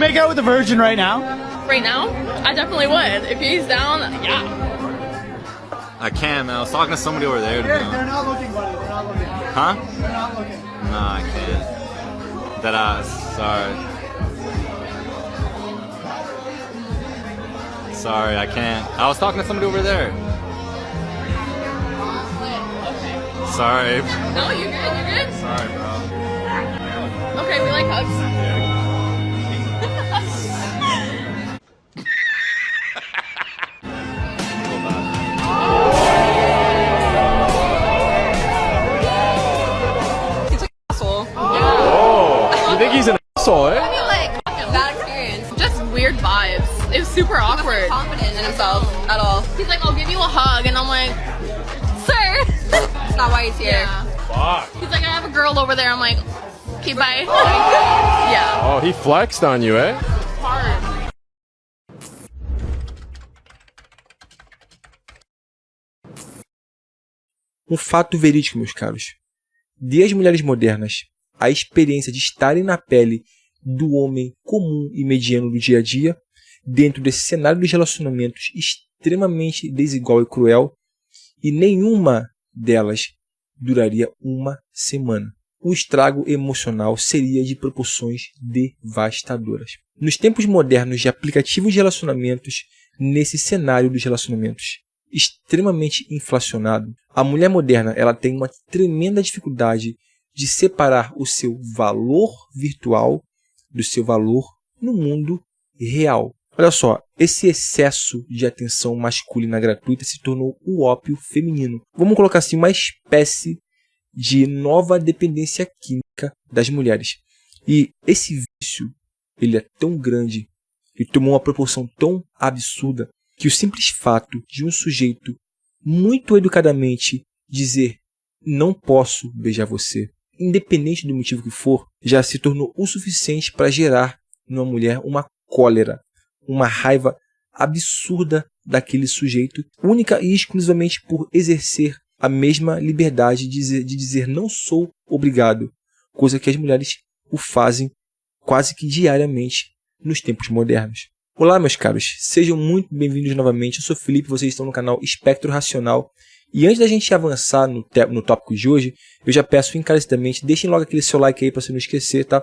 make out with a virgin right now? Right now? I definitely would. If he's down, yeah. I can, man. I was talking to somebody over there. They're not looking, buddy. They're not looking. Huh? They're not looking. No, I can't. That ass. Sorry. Sorry, I can't. I was talking to somebody over there. Sorry. No, you're good. You're good. Sorry, bro. Okay, we like hugs. He's like an asshole. Oh, you think he's an asshole, eh? I feel like bad experience. Just weird vibes. It was super awkward. He wasn't confident in himself at all. He's like, I'll give you a hug, and I'm like, sir. That's not why he's here. Yeah. Fuck. He's like, I have a girl over there. I'm like, okay, bye. Yeah. Oh, he flexed on you, eh? Hard. Um fato verídico, meus caros. Desde as mulheres modernas, a experiência de estarem na pele do homem comum e mediano do dia a dia, dentro desse cenário dos relacionamentos extremamente desigual e cruel, e nenhuma delas duraria uma semana. O estrago emocional seria de proporções devastadoras. Nos tempos modernos de aplicativos de relacionamentos, nesse cenário dos relacionamentos extremamente inflacionado, a mulher moderna ela tem uma tremenda dificuldade de separar o seu valor virtual do seu valor no mundo real. Olha só, esse excesso de atenção masculina gratuita se tornou o ópio feminino. Vamos colocar assim, uma espécie de nova dependência química das mulheres. E esse vício, ele é tão grande e tomou uma proporção tão absurda que o simples fato de um sujeito muito educadamente dizer não posso beijar você, independente do motivo que for, já se tornou o suficiente para gerar numa mulher uma cólera, uma raiva absurda daquele sujeito, única e exclusivamente por exercer a mesma liberdade de dizer não sou obrigado, coisa que as mulheres o fazem quase que diariamente nos tempos modernos. Olá, meus caros, sejam muito bem-vindos novamente. Eu sou o Felipe, vocês estão no canal Espectro Racional. E antes da gente avançar no tópico de hoje, eu já peço encarecidamente, deixem logo aquele seu like aí para você não esquecer, tá?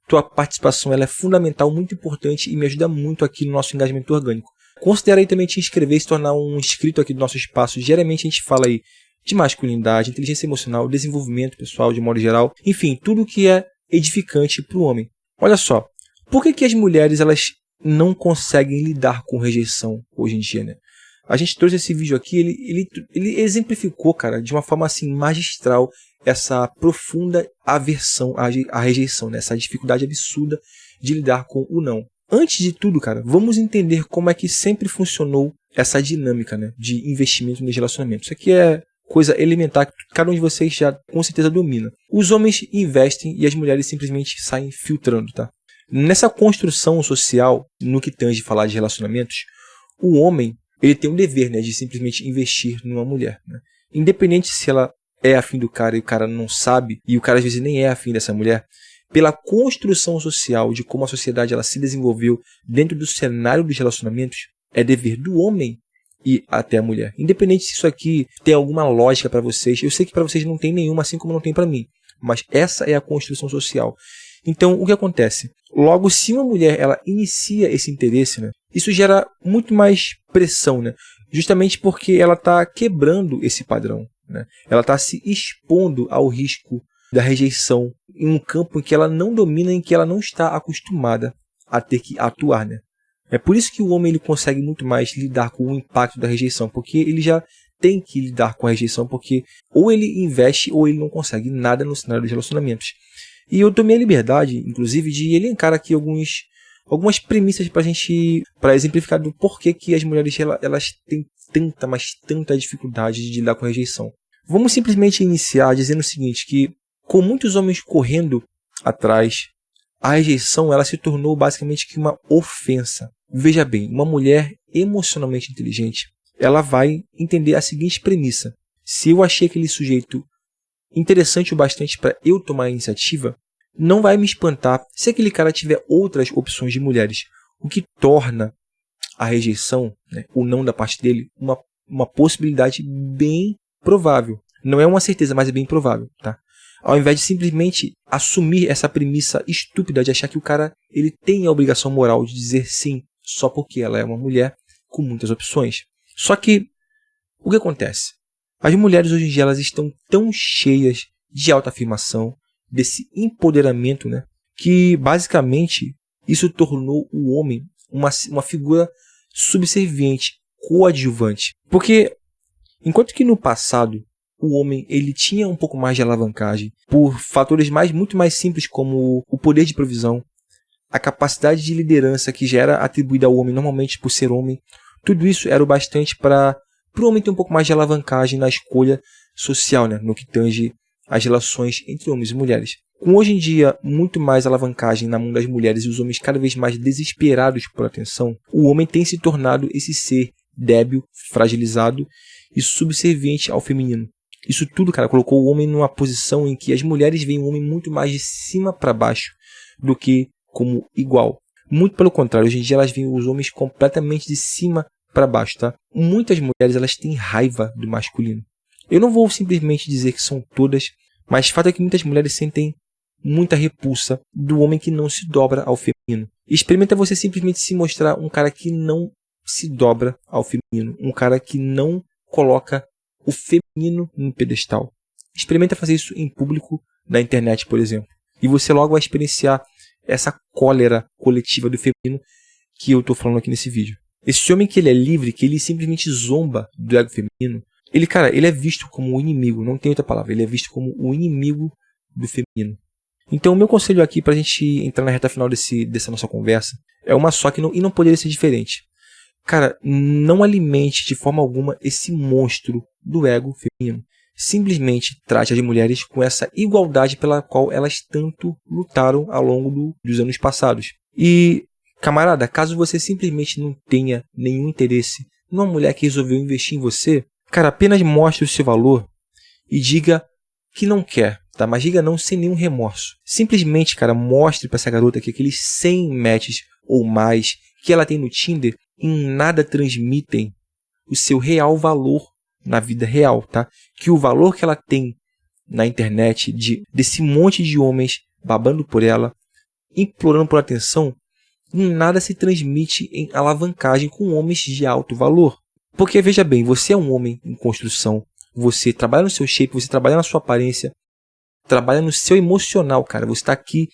Tua participação ela é fundamental, muito importante e me ajuda muito aqui no nosso engajamento orgânico. Considere aí também te inscrever e se tornar um inscrito aqui do nosso espaço. Diariamente a gente fala aí de masculinidade, inteligência emocional, desenvolvimento pessoal de modo geral, enfim, tudo que é edificante para o homem. Olha só, por que as mulheres elas não conseguem lidar com rejeição hoje em dia, né? A gente trouxe esse vídeo aqui, ele exemplificou, cara, de uma forma assim magistral essa profunda aversão à rejeição, né? Essa dificuldade absurda de lidar com o não. Antes de tudo, cara, vamos entender como é que sempre funcionou essa dinâmica, né, de investimento nos relacionamentos. Isso aqui é coisa elementar que cada um de vocês já com certeza domina. Os homens investem e as mulheres simplesmente saem filtrando, tá? Nessa construção social, no que tange falar de relacionamentos, o homem ele tem um dever, né, de simplesmente investir numa mulher, né? Independente se ela é afim do cara e o cara não sabe, e o cara às vezes nem é afim dessa mulher, pela construção social de como a sociedade ela se desenvolveu dentro do cenário dos relacionamentos, é dever do homem ir até a mulher. Independente se isso aqui tem alguma lógica para vocês, eu sei que para vocês não tem nenhuma, assim como não tem para mim, mas essa é a construção social. Então, o que acontece? Logo, se uma mulher ela inicia esse interesse, né, isso gera muito mais pressão, né, justamente porque ela está quebrando esse padrão, né, ela está se expondo ao risco da rejeição em um campo em que ela não domina, em que ela não está acostumada a ter que atuar, né. É por isso que o homem ele consegue muito mais lidar com o impacto da rejeição, porque ele já tem que lidar com a rejeição, porque ou ele investe ou ele não consegue nada no cenário dos relacionamentos. E eu tomei a liberdade, inclusive, de elencar aqui algumas premissas para exemplificar do porquê que as mulheres elas têm tanta, mas tanta dificuldade de lidar com a rejeição. Vamos simplesmente iniciar dizendo o seguinte, que com muitos homens correndo atrás, a rejeição ela se tornou basicamente que uma ofensa. Veja bem, uma mulher emocionalmente inteligente, ela vai entender a seguinte premissa. Se eu achei aquele sujeito interessante o bastante para eu tomar a iniciativa, não vai me espantar se aquele cara tiver outras opções de mulheres, o que torna a rejeição, né, o não da parte dele, uma possibilidade bem provável. Não é uma certeza, mas é bem provável, tá? Ao invés de simplesmente assumir essa premissa estúpida de achar que o cara ele tem a obrigação moral de dizer sim só porque ela é uma mulher com muitas opções. Só que, o que acontece? As mulheres hoje em dia elas estão tão cheias de autoafirmação, desse empoderamento, né, que basicamente isso tornou o homem uma figura subserviente, coadjuvante. Porque, enquanto que no passado o homem ele tinha um pouco mais de alavancagem por fatores muito mais simples como o poder de provisão, a capacidade de liderança que já era atribuída ao homem normalmente por ser homem, tudo isso era o bastante para o homem ter um pouco mais de alavancagem na escolha social, né, no que tange as relações entre homens e mulheres. Com hoje em dia muito mais alavancagem na mão das mulheres e os homens cada vez mais desesperados por atenção, o homem tem se tornado esse ser débil, fragilizado e subserviente ao feminino. Isso tudo, cara, colocou o homem numa posição em que as mulheres veem o homem muito mais de cima para baixo do que como igual. Muito pelo contrário, hoje em dia elas veem os homens completamente de cima para baixo, tá? Muitas mulheres elas têm raiva do masculino. Eu não vou simplesmente dizer que são todas, mas o fato é que muitas mulheres sentem muita repulsa do homem que não se dobra ao feminino. Experimenta você simplesmente se mostrar um cara que não se dobra ao feminino, um cara que não coloca o feminino no pedestal. Experimenta fazer isso em público na internet, por exemplo. E você logo vai experienciar essa cólera coletiva do feminino que eu estou falando aqui nesse vídeo. Esse homem que ele é livre, que ele simplesmente zomba do ego feminino, ele é visto como o inimigo, não tem outra palavra, ele é visto como o inimigo do feminino. Então o meu conselho aqui para a gente entrar na reta final dessa nossa conversa é uma só e não poderia ser diferente. Cara, não alimente de forma alguma esse monstro do ego feminino. Simplesmente trate as mulheres com essa igualdade pela qual elas tanto lutaram ao longo dos anos passados. E, camarada, caso você simplesmente não tenha nenhum interesse numa mulher que resolveu investir em você, cara, apenas mostre o seu valor e diga que não quer, tá? Mas diga não sem nenhum remorso. Simplesmente, cara, mostre para essa garota que aqueles 100 matches ou mais que ela tem no Tinder em nada transmitem o seu real valor na vida real, tá? Que o valor que ela tem na internet desse monte de homens babando por ela, implorando por atenção, em nada se transmite em alavancagem com homens de alto valor. Porque, veja bem, você é um homem em construção, você trabalha no seu shape, você trabalha na sua aparência, trabalha no seu emocional, cara. Você está aqui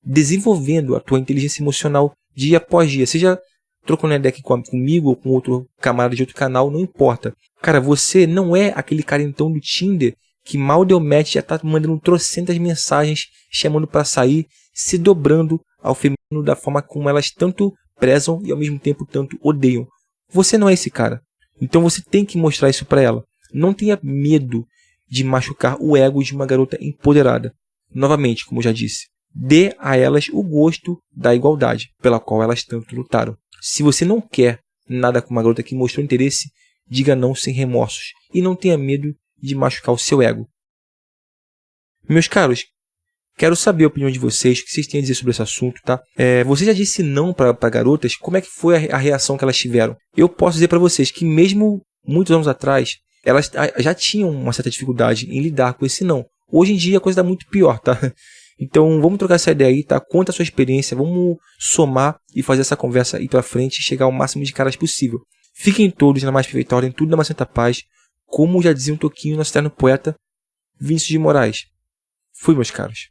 desenvolvendo a tua inteligência emocional dia após dia. Seja trocando ideia aqui comigo ou com outro camarada de outro canal, não importa. Cara, você não é aquele cara então do Tinder que mal deu match já tá mandando trocentas mensagens, chamando para sair, se dobrando ao feminino da forma como elas tanto prezam e ao mesmo tempo tanto odeiam. Você não é esse cara. Então você tem que mostrar isso para ela. Não tenha medo de machucar o ego de uma garota empoderada. Novamente, como eu já disse, dê a elas o gosto da igualdade pela qual elas tanto lutaram. Se você não quer nada com uma garota que mostrou interesse, diga não sem remorsos e não tenha medo de machucar o seu ego. Meus caros, quero saber a opinião de vocês, o que vocês têm a dizer sobre esse assunto, tá? Você já disse não para garotas? Como é que foi a reação que elas tiveram? Eu posso dizer para vocês que mesmo muitos anos atrás, elas já tinham uma certa dificuldade em lidar com esse não. Hoje em dia a coisa está muito pior, tá? Então vamos trocar essa ideia aí, tá? Conta a sua experiência, vamos somar e fazer essa conversa ir para frente e chegar ao máximo de caras possível. Fiquem todos na mais perfeita ordem, tudo na mais santa paz. Como já dizia um toquinho nosso eterno poeta Vinícius de Moraes. Fui, meus caros.